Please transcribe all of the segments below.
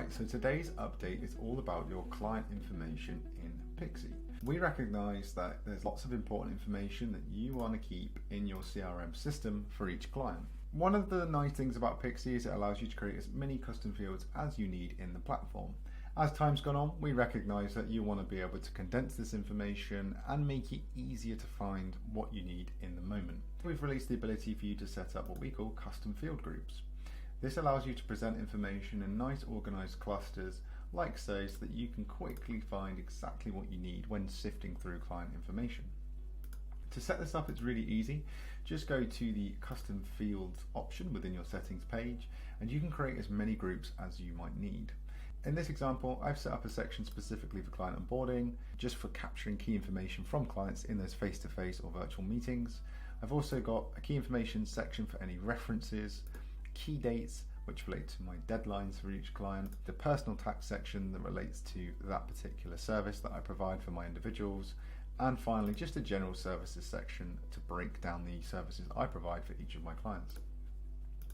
Right, so today's update is all about your client information in Pixie. We recognize that there's lots of important information that you want to keep in your CRM system for each client. One of the nice things about Pixie is it allows you to create as many custom fields as you need in the platform. As time's gone on, we recognize that you want to be able to condense this information and make it easier to find what you need in the moment. We've released the ability for you to set up what we call custom field groups. This allows you to present information in nice organized clusters like so that you can quickly find exactly what you need when sifting through client information. To set this up, it's really easy. Just go to the custom fields option within your settings page and you can create as many groups as you might need. In this example, I've set up a section specifically for client onboarding, just for capturing key information from clients in those face-to-face or virtual meetings. I've also got a key information section for any references, key dates which relate to my deadlines for each client, the personal tax section that relates to that particular service that I provide for my individuals, and finally just a general services section to break down the services I provide for each of my clients.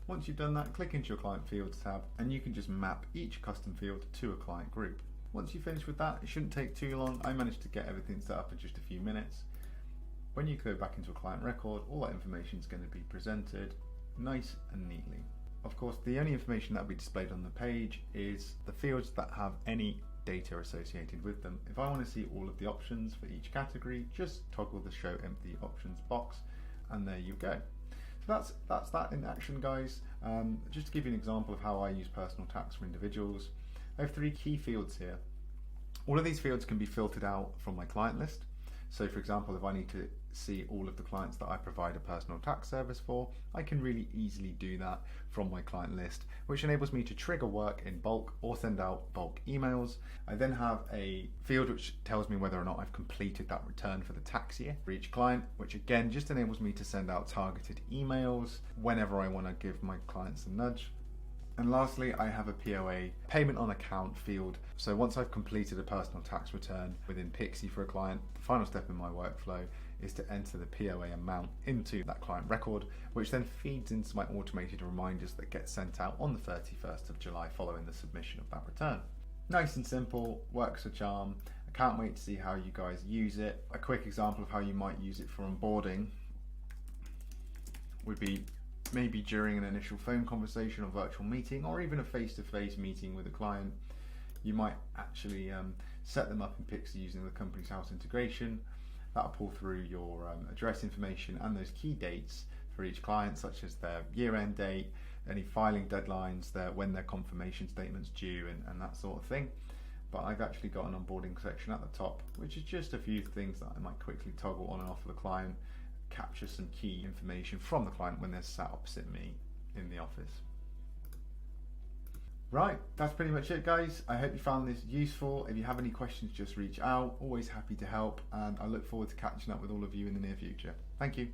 Once you've done that, click into your client fields tab and you can just map each custom field to a client group. Once you finish with that, it shouldn't take too long. I managed to get everything set up in just a few minutes. When you go back into a client record, all that information is going to be presented nice and neatly. Of course, the only information that will be displayed on the page is the fields that have any data associated with them. If I want to see all of the options for each category, just toggle the show empty options box and there you go. So that's that in action, guys. Just to give you an example of how I use personal tax for individuals, I have 3 key fields here. All of these fields can be filtered out from my client list. So for example, if I need to see all of the clients that I provide a personal tax service for, I can really easily do that from my client list, which enables me to trigger work in bulk or send out bulk emails. I then have a field which tells me whether or not I've completed that return for the tax year for each client, which again just enables me to send out targeted emails whenever I want to give my clients a nudge. And lastly, I have a POA, payment on account field. So once I've completed a personal tax return within Pixie for a client, the final step in my workflow is to enter the POA amount into that client record, which then feeds into my automated reminders that get sent out on the 31st of July following the submission of that return. Nice and simple, works a charm. I can't wait to see how you guys use it. A quick example of how you might use it for onboarding would be maybe during an initial phone conversation or virtual meeting, or even a face-to-face meeting with a client. You might actually set them up in Pixie using the company's house integration. That'll pull through your address information and those key dates for each client, such as their year-end date, any filing deadlines, when their confirmation statement's due, and that sort of thing. But I've actually got an onboarding section at the top, which is just a few things that I might quickly toggle on and off for the client, capture some key information from the client when they're sat opposite me in the office. Right, that's pretty much it, guys. I hope you found this useful. If you have any questions, just reach out. Always happy to help, and I look forward to catching up with all of you in the near future. Thank you.